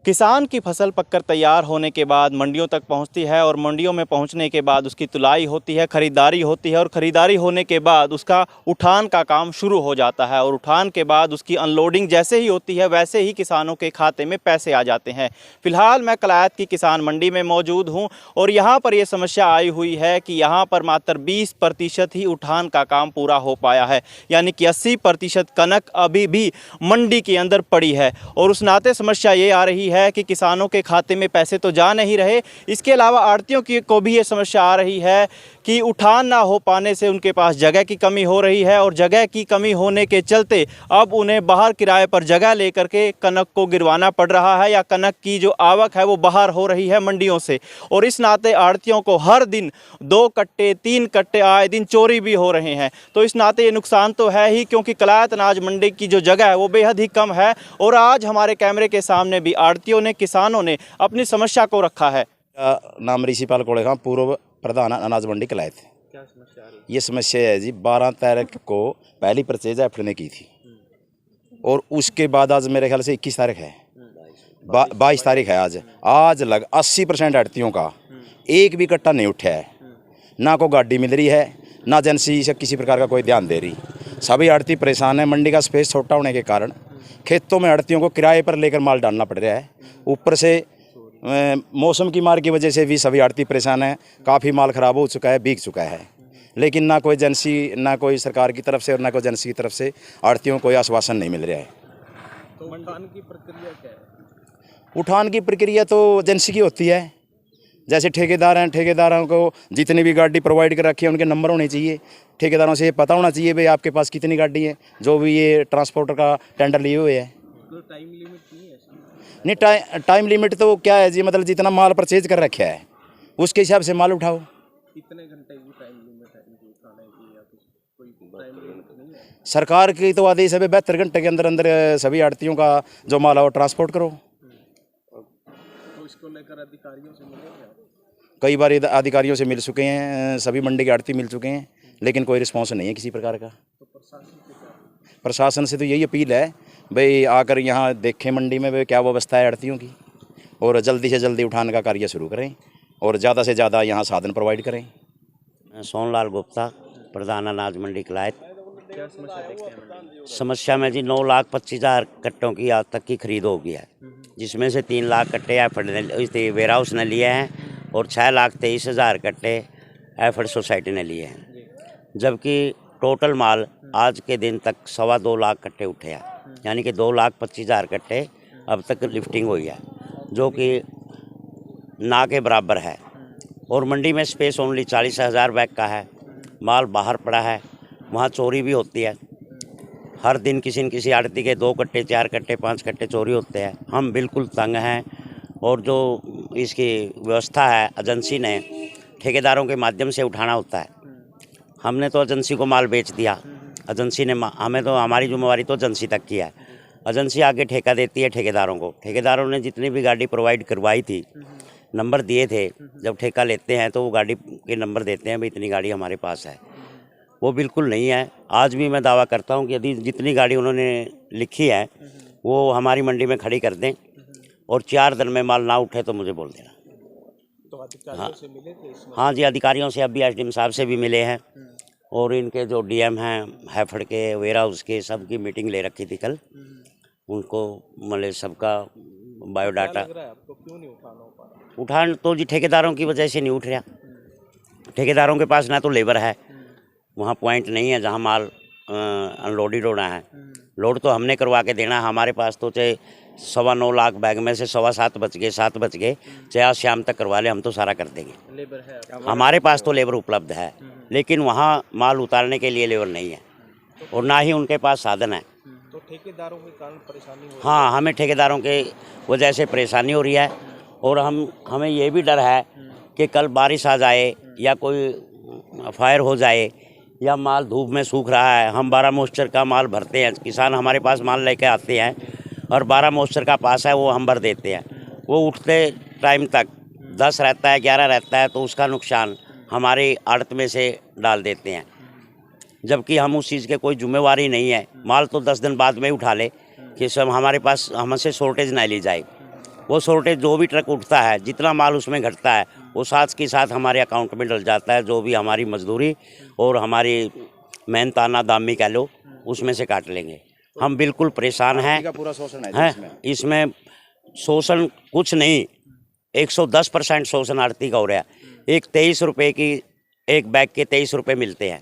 किसान की फसल पककर तैयार होने के बाद मंडियों तक पहुंचती है और मंडियों में पहुंचने के बाद उसकी तुलाई होती है, ख़रीदारी होती है और ख़रीदारी होने के बाद उसका उठान का काम शुरू हो जाता है और उठान के बाद उसकी अनलोडिंग जैसे ही होती है वैसे ही किसानों के खाते में पैसे आ जाते हैं। फ़िलहाल मैं कलायत की किसान मंडी में मौजूद हूँ और यहाँ पर ये समस्या आई हुई है कि यहाँ पर मात्र 20% ही उठान का काम पूरा हो पाया है, यानी कि 80% कनक अभी भी मंडी के अंदर पड़ी है और उस नाते समस्या ये आ रही है कि किसानों के खाते में पैसे तो जा नहीं रहे, इसके अलावा आड़तियों की को भी ये समस्या आ रही है कि उठान ना हो पाने से उनके पास जगह की कमी हो रही है और जगह की कमी होने के चलते अब उन्हें बाहर किराए पर जगह लेकर के कनक को गिरवाना पड़ रहा है या कनक की जो आवक है वो बाहर हो रही है मंडियों से। और इस नाते आड़तियों को हर दिन 2 कट्टे 3 कट्टे आए दिन चोरी भी हो रहे हैं। तो इस नाते ये नुकसान तो है ही, क्योंकि कलायत अनाज मंडी की जो जगह है वो बेहद ही कम है। और आज हमारे कैमरे के सामने भी आड़तियों ने, किसानों ने अपनी समस्या को रखा है। नाम ऋषिपाल कोड़ेगा, पूर्व प्रधान अनाज मंडी कलायत। क्या समस्या आ रही है? ये समस्या है जी, 12 तारीख को पहली परचेज एफड ने की थी और उसके बाद आज मेरे ख्याल से 21 तारीख है, 22 तारीख है। आज लग 80% आड़तियों का एक भी कट्टा नहीं उठा है, ना को गाड़ी मिल रही है, ना एजेंसी से किसी प्रकार का कोई ध्यान दे रही। सभी आड़ती परेशान है। मंडी का स्पेस छोटा होने के कारण खेतों में आड़तियों को किराए पर लेकर माल डालना पड़ रहा है। ऊपर से मौसम की मार की वजह से भी सभी आड़ती परेशान है। काफ़ी माल ख़राब हो चुका है, बिक चुका है, लेकिन ना कोई एजेंसी, ना कोई सरकार की तरफ से और ना कोई एजेंसी की तरफ से आड़तियों को कोई आश्वासन नहीं मिल रहा है। तो उठान की प्रक्रिया क्या है? उठान की प्रक्रिया तो एजेंसी की होती है। जैसे ठेकेदार हैं, ठेकेदारों को जितनी भी गाड़ी प्रोवाइड कर रखी है उनके नंबर होने चाहिए। ठेकेदारों से ये पता होना चाहिए भाई आपके पास कितनी गाड़ी है, जो भी ये ट्रांसपोर्टर का टेंडर लिए हुए है। तो टाइम लिमिट नहीं है? नहीं, टाइम लिमिट तो क्या है जी, मतलब जितना माल परचेज कर रखा है उसके हिसाब से माल उठाओ। कितने घंटे की टाइम लिमिट है इनकी उठाने की या कोई टाइम लिमिट नहीं है? सरकार की तो आदेश है 72 घंटे के अंदर अंदर सभी आड़तियों का जो माल है वो ट्रांसपोर्ट करो। तो इसको लेकर अधिकारियों से मिले क्या? कई बार अधिकारियों से मिल चुके हैं, सभी मंडी के आड़ती मिल चुके हैं, लेकिन कोई रिस्पॉन्स नहीं है किसी प्रकार का। तो प्रशासन से तो यही अपील है भाई आकर यहाँ देखें मंडी में भाई क्या व्यवस्था है आड़तियों की, और जल्दी से जल्दी उठान का कार्य शुरू करें और ज़्यादा से ज़्यादा यहाँ साधन प्रोवाइड करें। सोनलाल गुप्ता, प्रधान अनाज मंडी कलायत। क्या समस्या देखते हैं मंडी? समस्या में जी 9,25,000 कट्टों की आज तक की खरीद हो गया है, जिसमें से 3 लाख कट्टे एफड ने, वेयर हाउस ने लिए हैं और 6,23,000 कट्टे एफड सोसाइटी ने लिए हैं। जबकि टोटल माल आज के दिन तक 2.25 लाख कट्टे उठे हैं, यानी कि 2,25,000 कट्टे अब तक लिफ्टिंग हुई है, जो कि ना के बराबर है। और मंडी में स्पेस ओनली 40,000 बैग का है, माल बाहर पड़ा है, वहाँ चोरी भी होती है। हर दिन किसी न किसी आड़ती के 2 कट्टे 4 कट्टे 5 कट्टे चोरी होते हैं। हम बिल्कुल तंग हैं और जो इसकी व्यवस्था है एजेंसी ने ठेकेदारों के माध्यम से उठाना होता है। हमने तो एजेंसी को माल बेच दिया, एजेंसी ने हमें तो, हमारी जिम्मेवारी तो एजेंसी तक की है। एजेंसी आगे ठेका देती है ठेकेदारों को। ठेकेदारों ने जितनी भी गाड़ी प्रोवाइड करवाई थी, नंबर दिए थे, जब ठेका लेते हैं तो वो गाड़ी के नंबर देते हैं भाई इतनी गाड़ी हमारे पास है, वो बिल्कुल नहीं है। आज भी मैं दावा करता हूँ कि यदि जितनी गाड़ी उन्होंने लिखी है वो हमारी मंडी में खड़ी कर दें और 4 दिन में माल ना उठे तो मुझे बोल देना। तो अधिकारियों से मिले थे इसमें? हाँ जी, अधिकारियों से अभी एसडीएम साहब से भी मिले हैं और इनके जो डीएम हैं हैफड़ के, वेयर हाउस के, सब की मीटिंग ले रखी थी कल। उनको मतलब सबका बायोडाटा। लग रहा है आपको क्यों नहीं उठाना हो पा रहा? उठान तो जी ठेकेदारों की वजह से नहीं उठ रहा। ठेकेदारों के पास ना तो लेबर है, वहाँ पॉइंट नहीं है जहाँ माल अनलोडेड होना है। लोड तो हमने करवा के देना है। हमारे पास तो चाहे 9.25 लाख बैग में से 7.25 बच गए, 7 बच गए, चाहे आज शाम तक करवा ले, हम तो सारा कर देंगे। लेबर है हमारे पास तो लेबर उपलब्ध है, लेकिन वहाँ माल उतारने के लिए लेबर नहीं है और ना ही उनके पास साधन है। तो ठेकेदारों के कारण परेशानी हो रही है? हाँ, हमें ठेकेदारों के वजह से परेशानी हो रही है और हमें ये भी डर है कि कल बारिश आ जाए या कोई फायर हो जाए या माल धूप में सूख रहा है। हम 12 मॉइस्चर का माल भरते हैं, किसान हमारे पास माल लेके आते हैं और 12 मॉइस्चर का पास है वो हम भर देते हैं। वो उठते टाइम तक 10 रहता है, 11 रहता है, तो उसका नुकसान हमारी आड़त में से डाल देते हैं, जबकि हम उस चीज़ के कोई जिम्मेवारी नहीं है। माल तो 10 दिन बाद में ही उठा ले कि सब हमारे पास हमसे शॉर्टेज ना ली जाए। वो शॉर्टेज जो भी ट्रक उठता है, जितना माल उसमें घटता है, वो साथ के साथ हमारे अकाउंट में डल जाता है। जो भी हमारी मजदूरी और हमारी मेहनताना दामी कह लो, उसमें से काट लेंगे। हम बिल्कुल परेशान हैं। का पूरा शोषण है इसमें शोषण कुछ नहीं, 110% शोषण आड़ती का हो रहा है। एक 23 रुपये की एक बैग के 23 रुपये मिलते हैं,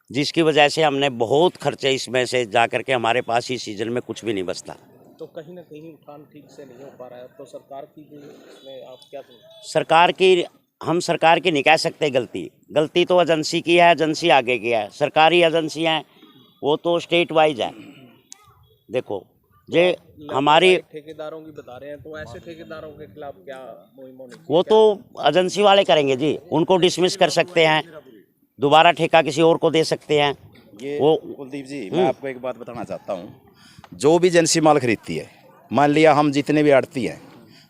जिसकी वजह से हमने बहुत खर्चे इसमें से जा कर के हमारे पास इस सीजन में कुछ भी नहीं बचता। तो कहीं ना कहीं उठान ठीक से नहीं हो पा रहा है, तो सरकार की भी इसमें आप क्या समझते सरकार की, हम सरकार की नहीं कह सकते गलती तो एजेंसी की है, एजेंसी आगे की है। सरकारी एजेंसियाँ हैं वो तो स्टेट वाइज है। देखो जे हमारी ठेकेदारों की बता रहे हैं, तो ऐसे ठेकेदारों के खिलाफ क्या मुहिम होनी चाहिए? वो तो एजेंसी वाले करेंगे जी, उनको डिसमिस कर सकते हैं, दोबारा ठेका किसी और को दे सकते हैं। ये वो कुलदीप जी, मैं आपको एक बात बताना चाहता हूँ। जो भी एजेंसी माल खरीदती है, मान लिया हम जितने भी आड़ती हैं,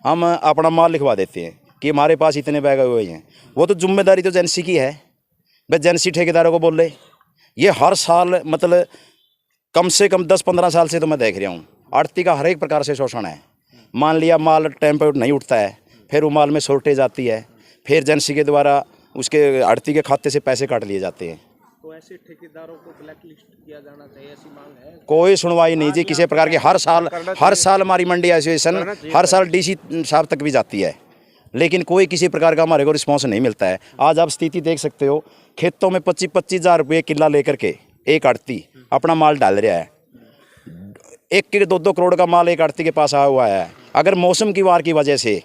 हम अपना माल लिखवा देते हैं कि हमारे पास इतने बैग हुए हैं, वो तो जिम्मेदारी तो एजेंसी की है। भाई एजेंसी ठेकेदारों को बोले, ये हर साल मतलब कम से कम 10-15 साल से तो मैं देख रहा हूँ, आड़ती का हर एक प्रकार से शोषण है। मान लिया माल टाइम पर नहीं उठता है, फिर वो माल में शॉर्टेज आती है, फिर एजेंसी के द्वारा उसके आड़ती के खाते से पैसे काट लिए जाते हैं। तो ऐसे ठेकेदारों को ब्लैक लिस्ट किया जाना चाहिए, ऐसी मांग है? कोई सुनवाई नहीं जी किसी प्रकार की। हर साल हमारी मंडी एसोसिएशन हर साल डीसी साहब तक भी जाती है, लेकिन कोई किसी प्रकार का हमारे को रिस्पॉन्स नहीं मिलता है। आज आप स्थिति देख सकते हो, खेतों में 25-25 हज़ार रुपये किला लेकर के एक आड़ती अपना माल डाल रहा है। 1-2 करोड़ का माल एक आड़ती के पास आया हुआ है। अगर मौसम की वार की वजह से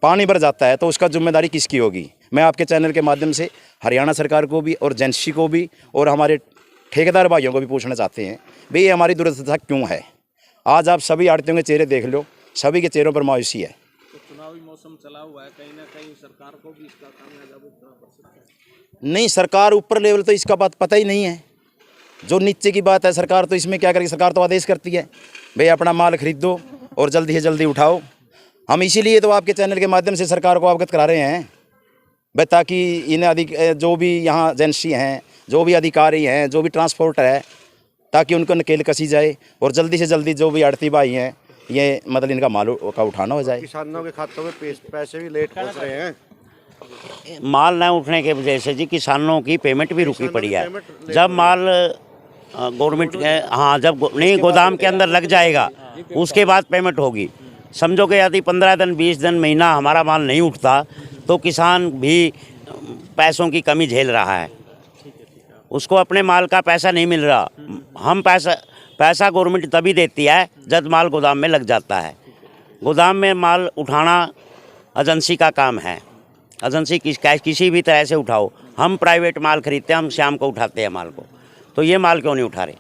पानी भर जाता है तो उसका जिम्मेदारी किसकी होगी? मैं आपके चैनल के माध्यम से हरियाणा सरकार को भी और एजेंसी को भी और हमारे ठेकेदार भाइयों को भी पूछना चाहते हैं, भाई ये हमारी दुर्दशा क्यों है? आज आप सभी आड़तियों के चेहरे देख लो, सभी के चेहरों पर मायूसी है। तो चुनावी मौसम चला हुआ है, कहीं ना कहीं सरकार को भी इसका कामयाब उठाना पड़ सकता है। नहीं, सरकार ऊपर लेवल तो इसका बात पता ही नहीं है। जो नीचे की बात है, सरकार तो इसमें क्या करेगी? सरकार तो आदेश करती है, भाई अपना माल खरीदो और जल्दी से जल्दी उठाओ। हम इसीलिए तो आपके चैनल के माध्यम से सरकार को अवगत करा रहे हैं भाई, ताकि इन्हें जो भी यहाँ एजेंसी हैं, जो भी अधिकारी हैं, जो भी ट्रांसपोर्टर है, ताकि उनको नकेल कसी जाए और जल्दी से जल्दी जो भी आड़ती भाई हैं, ये मतलब इनका माल का उठाना हो जाए। किसानों के खातों में पैसे भी लेट पहुंच रहे हैं। माल न उठने के वजह से जी किसानों की पेमेंट भी रुकी पड़ी है। जब माल गवर्नमेंट जब नहीं गोदाम के अंदर लग जाएगा, उसके बाद पेमेंट होगी। समझो कि यदि 15 दिन 20 दिन महीना हमारा माल नहीं उठता तो किसान भी पैसों की कमी झेल रहा है, उसको अपने माल का पैसा नहीं मिल रहा। हम पैसा गवर्नमेंट तभी देती है जब माल गोदाम में लग जाता है। गोदाम में माल उठाना एजेंसी का काम है। एजेंसी किसी भी तरह से उठाओ, हम प्राइवेट माल खरीदते हैं, हम शाम को उठाते हैं माल को, तो ये माल क्यों नहीं उठा रहे?